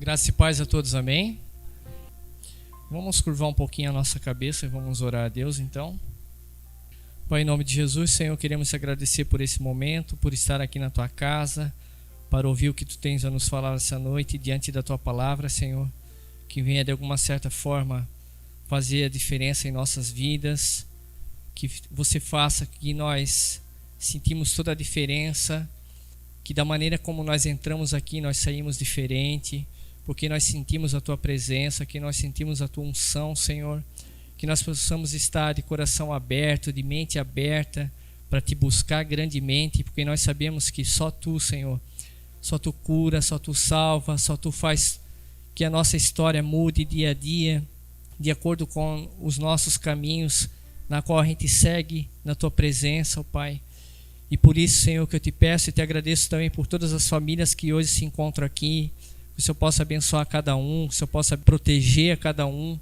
Graça e paz a todos, amém? Vamos curvar um pouquinho a nossa cabeça e vamos orar a Deus então. Pai, em nome de Jesus, Senhor, queremos te agradecer por esse momento, por estar aqui na tua casa, para ouvir o que tu tens a nos falar essa noite diante da tua palavra, Senhor, que venha de alguma certa forma fazer a diferença em nossas vidas, que você faça que nós sentimos toda a diferença, que da maneira como nós entramos aqui nós saímos diferente, porque nós sentimos a tua presença, que nós sentimos a tua unção, Senhor, que nós possamos estar de coração aberto, de mente aberta, para te buscar grandemente, porque nós sabemos que só tu, Senhor, só tu cura, só tu salva, só tu faz que a nossa história mude dia a dia, de acordo com os nossos caminhos, na qual a gente segue na tua presença, ó Pai. E por isso, Senhor, que eu te peço e te agradeço também por todas as famílias que hoje se encontram aqui, que o Senhor possa abençoar cada um, que o Senhor possa proteger a cada um.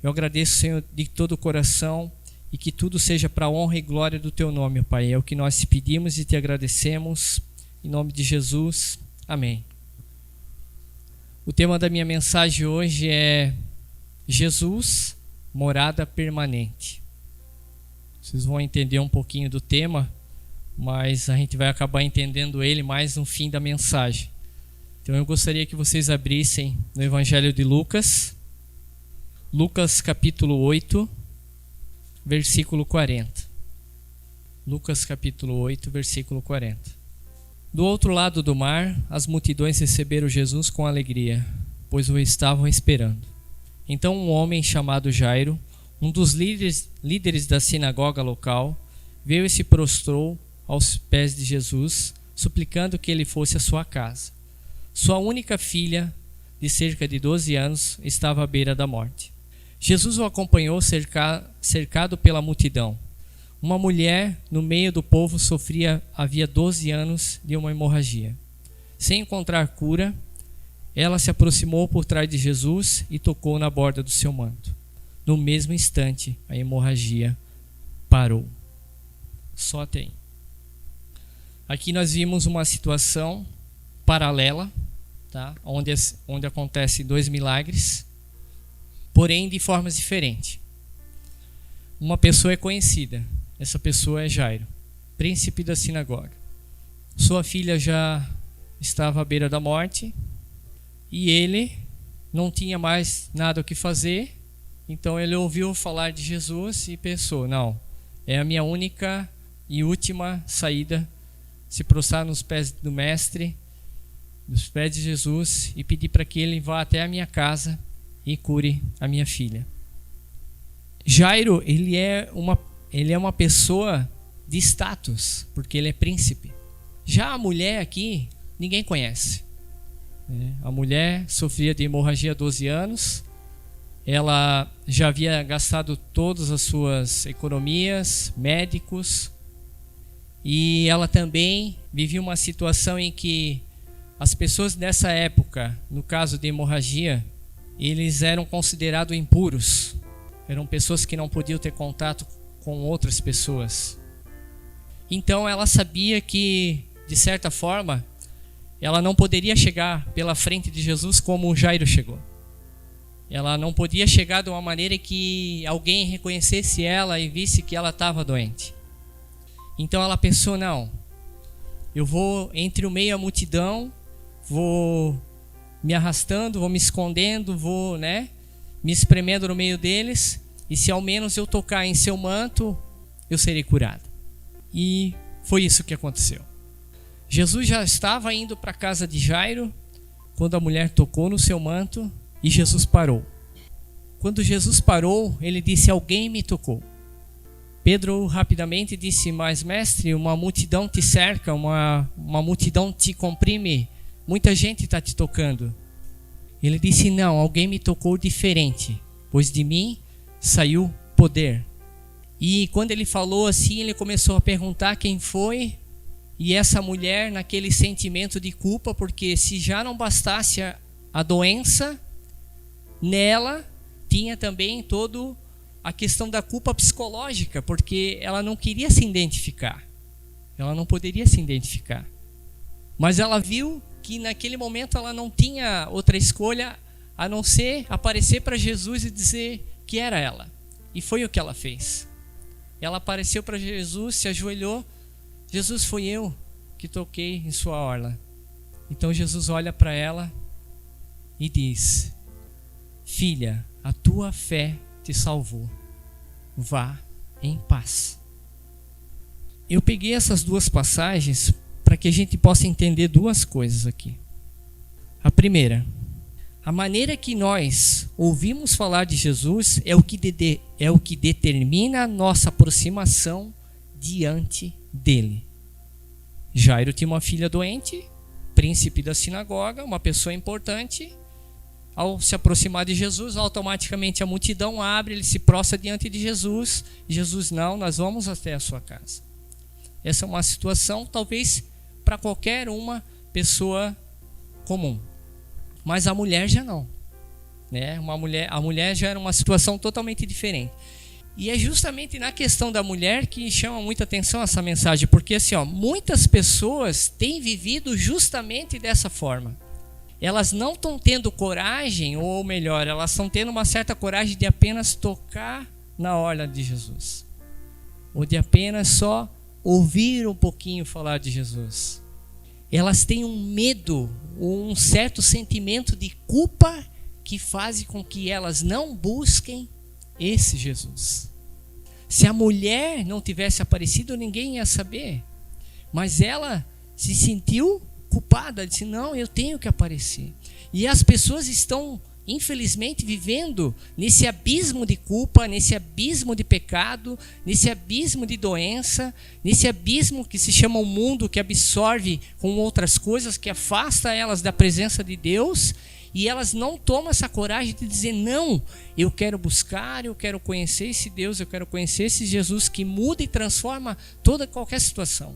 Eu agradeço, Senhor, de todo o coração e que tudo seja para a honra e glória do teu nome, ó Pai. É o que nós te pedimos e te agradecemos. Em nome de Jesus. Amém. O tema da minha mensagem hoje é Jesus, morada permanente. Vocês vão entender um pouquinho do tema, mas a gente vai acabar entendendo ele mais no fim da mensagem. Então eu gostaria que vocês abrissem no Evangelho de Lucas, Lucas capítulo 8, versículo 40. Lucas capítulo 8, versículo 40. Do outro lado do mar, as multidões receberam Jesus com alegria, pois o estavam esperando. Então um homem chamado Jairo, um dos líderes da sinagoga local, veio e se prostrou aos pés de Jesus, suplicando que ele fosse à sua casa. Sua única filha, de cerca de 12 anos, estava à beira da morte. Jesus o acompanhou cercado pela multidão. Uma mulher no meio do povo sofria havia 12 anos de uma hemorragia. Sem encontrar cura, ela se aproximou por trás de Jesus e tocou na borda do seu manto. No mesmo instante, a hemorragia parou. Só até aí. Aqui nós vimos uma situação paralela, tá? onde acontecem dois milagres, porém de formas diferentes. Uma pessoa é conhecida, essa pessoa é Jairo, príncipe da sinagoga. Sua filha já estava à beira da morte e ele não tinha mais nada o que fazer, então ele ouviu falar de Jesus e pensou, não, é a minha única e última saída, se prostrar nos pés do mestre, nos pés de Jesus e pedir para que ele vá até a minha casa e cure a minha filha. Jairo, ele é uma pessoa de status, porque ele é príncipe. Já a mulher aqui, ninguém conhece. A mulher sofria de hemorragia há 12 anos, ela já havia gastado todas as suas economias, médicos, e ela também vivia uma situação em que as pessoas nessa época, no caso de hemorragia, eles eram considerados impuros. Eram pessoas que não podiam ter contato com outras pessoas. Então ela sabia que, de certa forma, ela não poderia chegar pela frente de Jesus como Jairo chegou. Ela não podia chegar de uma maneira que alguém reconhecesse ela e visse que ela estava doente. Então ela pensou, não, eu vou entre o meio da multidão, vou me arrastando, vou me escondendo, vou me espremendo no meio deles, e se ao menos eu tocar em seu manto, eu serei curado. E foi isso que aconteceu. Jesus já estava indo para a casa de Jairo, quando a mulher tocou no seu manto, e Jesus parou. Quando Jesus parou, ele disse, alguém me tocou. Pedro rapidamente disse, mas mestre, uma multidão te cerca, uma multidão te comprime, muita gente está te tocando. Ele disse, não, alguém me tocou diferente, pois de mim saiu poder. E quando ele falou assim, ele começou a perguntar quem foi, e essa mulher naquele sentimento de culpa, porque se já não bastasse a doença, nela tinha também todo a questão da culpa psicológica, porque ela não queria se identificar. Ela não poderia se identificar. Mas ela viu que naquele momento ela não tinha outra escolha a não ser aparecer para Jesus e dizer que era ela. E foi o que ela fez. Ela apareceu para Jesus, se ajoelhou. Jesus, foi eu que toquei em sua orla. Então Jesus olha para ela e diz: filha, a tua fé te salvou. Vá em paz. Eu peguei essas duas passagens para que a gente possa entender duas coisas aqui. A primeira, a maneira que nós ouvimos falar de Jesus é o que determina a nossa aproximação diante dele. Jairo tinha uma filha doente, príncipe da sinagoga, uma pessoa importante. Ao se aproximar de Jesus, automaticamente a multidão abre, ele se prostra diante de Jesus. Jesus, não, nós vamos até a sua casa. Essa é uma situação, talvez, para qualquer uma pessoa comum. Mas a mulher já não. Né? A mulher já era uma situação totalmente diferente. E é justamente na questão da mulher que chama muita atenção essa mensagem. Porque assim, muitas pessoas têm vivido justamente dessa forma. Elas não estão tendo coragem, ou melhor, elas estão tendo uma certa coragem de apenas tocar na orla de Jesus. Ou de apenas só ouvir um pouquinho falar de Jesus. Elas têm um medo, ou um certo sentimento de culpa que faz com que elas não busquem esse Jesus. Se a mulher não tivesse aparecido, ninguém ia saber. Mas ela se sentiu culpada, disse, não, eu tenho que aparecer. E as pessoas estão, infelizmente, vivendo nesse abismo de culpa, nesse abismo de pecado, nesse abismo de doença, nesse abismo que se chama o mundo, que absorve com outras coisas, que afasta elas da presença de Deus, e elas não tomam essa coragem de dizer, não, eu quero buscar, eu quero conhecer esse Deus, eu quero conhecer esse Jesus que muda e transforma qualquer situação.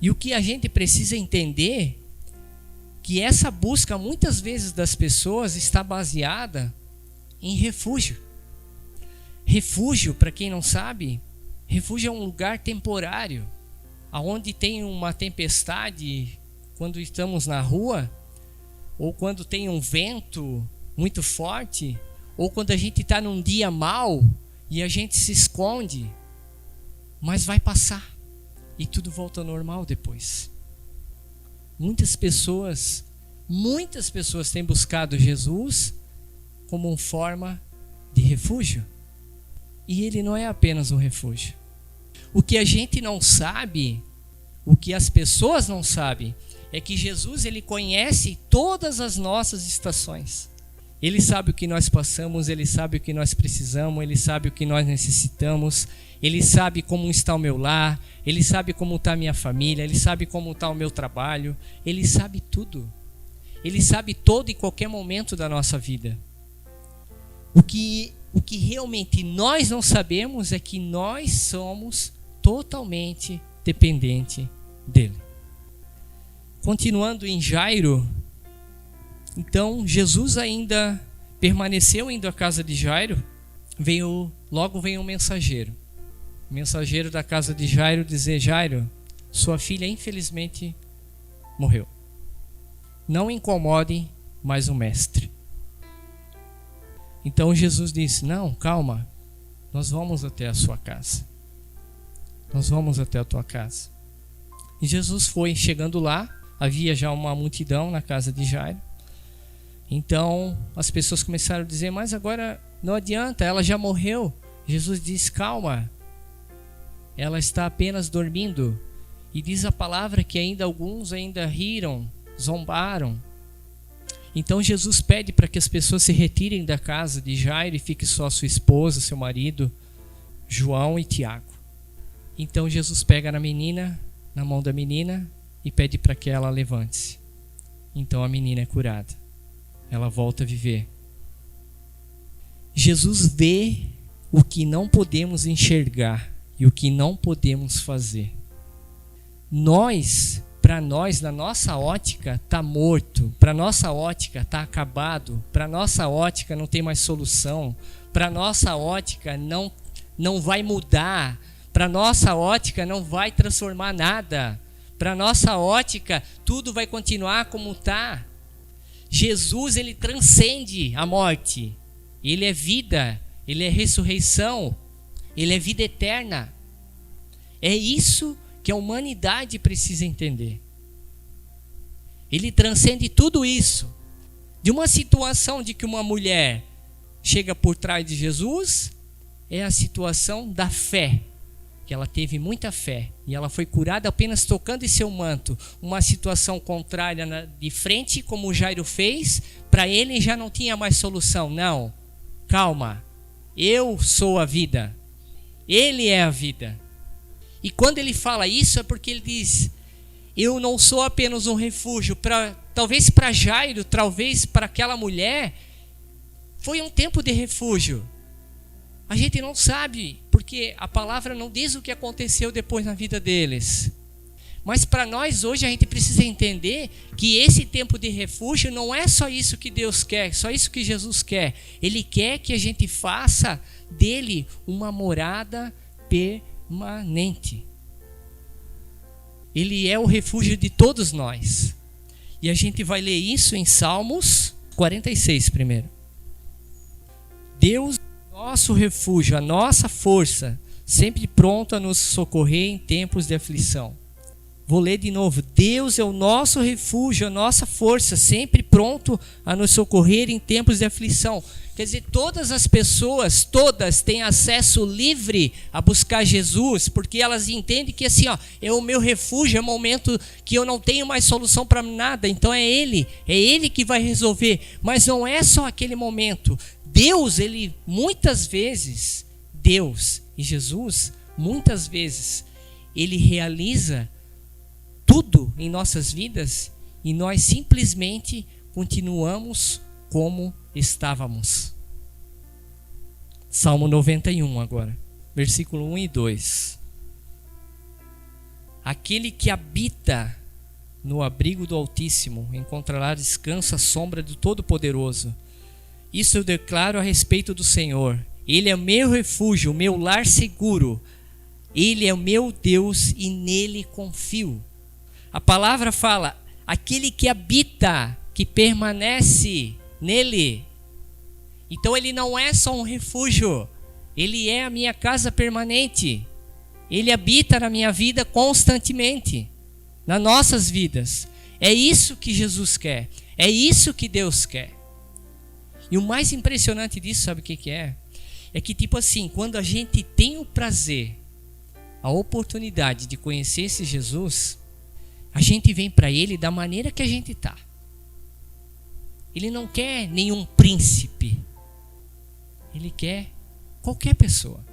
E o que a gente precisa entender, que essa busca muitas vezes das pessoas está baseada em refúgio. Refúgio, para quem não sabe, refúgio é um lugar temporário, onde tem uma tempestade, quando estamos na rua, ou quando tem um vento muito forte, ou quando a gente está num dia mau e a gente se esconde, mas vai passar. E tudo volta ao normal depois. Muitas pessoas têm buscado Jesus como uma forma de refúgio. E ele não é apenas um refúgio. O que a gente não sabe, o que as pessoas não sabem, é que Jesus, ele conhece todas as nossas estações. Ele sabe o que nós passamos, ele sabe o que nós precisamos, ele sabe o que nós necessitamos, ele sabe como está o meu lar, ele sabe como está a minha família, ele sabe como está o meu trabalho, ele sabe tudo. Ele sabe todo e qualquer momento da nossa vida. O que realmente nós não sabemos é que nós somos totalmente dependentes dele. Continuando em Jairo, então Jesus ainda permaneceu indo à casa de Jairo, logo veio um mensageiro. O mensageiro da casa de Jairo dizer, Jairo, sua filha infelizmente morreu. Não incomodem mais o mestre. Então Jesus disse, não, calma, nós vamos até a sua casa. Nós vamos até a tua casa. E Jesus foi, chegando lá, havia já uma multidão na casa de Jairo. Então as pessoas começaram a dizer, mas agora não adianta, ela já morreu. Jesus disse, calma, ela está apenas dormindo. E diz a palavra que alguns ainda riram, zombaram. Então Jesus pede para que as pessoas se retirem da casa de Jairo e fique só sua esposa, seu marido, João e Tiago. Então Jesus pega na mão da menina e pede para que ela levante-se. Então a menina é curada. Ela volta a viver. Jesus vê o que não podemos enxergar e o que não podemos fazer. Para nós, na nossa ótica, está morto. Para nossa ótica, está acabado. Para nossa ótica, não tem mais solução. Para nossa ótica, não vai mudar. Para nossa ótica, não vai transformar nada. Para nossa ótica, tudo vai continuar como está. Jesus, ele transcende a morte. Ele é vida, ele é ressurreição, ele é vida eterna. É isso que a humanidade precisa entender. Ele transcende tudo isso. De uma situação de que uma mulher chega por trás de Jesus, é a situação da fé. Que ela teve muita fé e ela foi curada apenas tocando em seu manto. Uma situação contrária de frente, como o Jairo fez, para ele já não tinha mais solução. Não, calma, eu sou a vida, ele é a vida. E quando ele fala isso é porque ele diz, eu não sou apenas um refúgio. Talvez para Jairo, talvez para aquela mulher, foi um tempo de refúgio. A gente não sabe, porque a palavra não diz o que aconteceu depois na vida deles. Mas para nós hoje a gente precisa entender que esse tempo de refúgio não é só isso que Deus quer, só isso que Jesus quer. Ele quer que a gente faça dele uma morada permanente. Ele é o refúgio de todos nós. E a gente vai ler isso em Salmos 46 primeiro. Deus nosso refúgio, a nossa força, sempre pronto a nos socorrer em tempos de aflição. Vou ler de novo. Deus é o nosso refúgio, a nossa força, sempre pronto a nos socorrer em tempos de aflição. Quer dizer, todas as pessoas, todas têm acesso livre a buscar Jesus, porque elas entendem que assim, é o meu refúgio, é o momento que eu não tenho mais solução para nada, então é Ele que vai resolver. Mas não é só aquele momento. Deus, ele muitas vezes, Deus e Jesus, muitas vezes, ele realiza tudo em nossas vidas e nós simplesmente continuamos como estávamos. Salmo 91 agora, versículo 1 e 2. Aquele que habita no abrigo do Altíssimo encontrará descanso à sombra do Todo-Poderoso. Isso eu declaro a respeito do Senhor. Ele é o meu refúgio, o meu lar seguro. Ele é o meu Deus e nele confio. A palavra fala, aquele que habita, que permanece nele. Então ele não é só um refúgio, ele é a minha casa permanente. Ele habita na minha vida constantemente, nas nossas vidas. É isso que Jesus quer, é isso que Deus quer. E o mais impressionante disso, sabe o que é? É que tipo assim, quando a gente tem o prazer, a oportunidade de conhecer esse Jesus, a gente vem para Ele da maneira que a gente está. Ele não quer nenhum príncipe. Ele quer qualquer pessoa.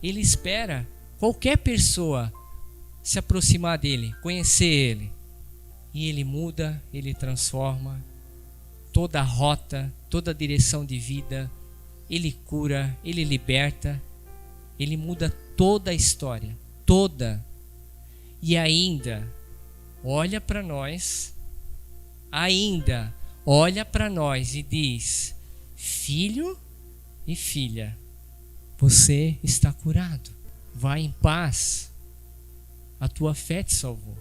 Ele espera qualquer pessoa se aproximar dele, conhecer Ele. E Ele muda, Ele transforma toda a rota, toda a direção de vida. Ele cura, Ele liberta, Ele muda toda a história, toda. E ainda olha para nós, e diz, filho e filha, você está curado, vai em paz, a tua fé te salvou.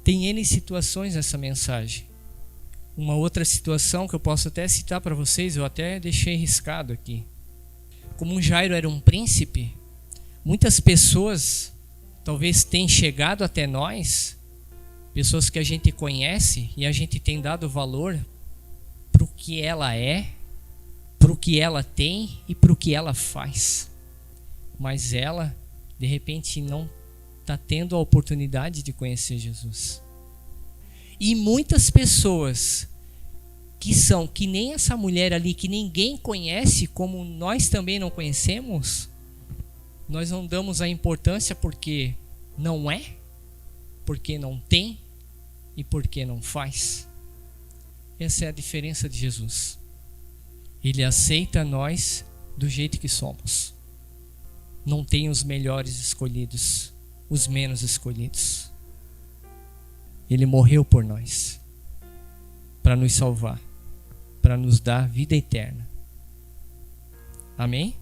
Tem N situações nessa mensagem. Uma outra situação que eu posso até citar para vocês, eu até deixei riscado aqui. Como um Jairo era um príncipe, muitas pessoas talvez tenham chegado até nós, pessoas que a gente conhece e a gente tem dado valor para o que ela é, para o que ela tem e para o que ela faz. Mas ela, de repente, não está tendo a oportunidade de conhecer Jesus. E muitas pessoas que são que nem essa mulher ali, que ninguém conhece, como nós também não conhecemos, nós não damos a importância porque não é, porque não tem e porque não faz. Essa é a diferença de Jesus. Ele aceita nós do jeito que somos. Não tem os melhores escolhidos, os menos escolhidos. Ele morreu por nós, para nos salvar, para nos dar vida eterna. Amém?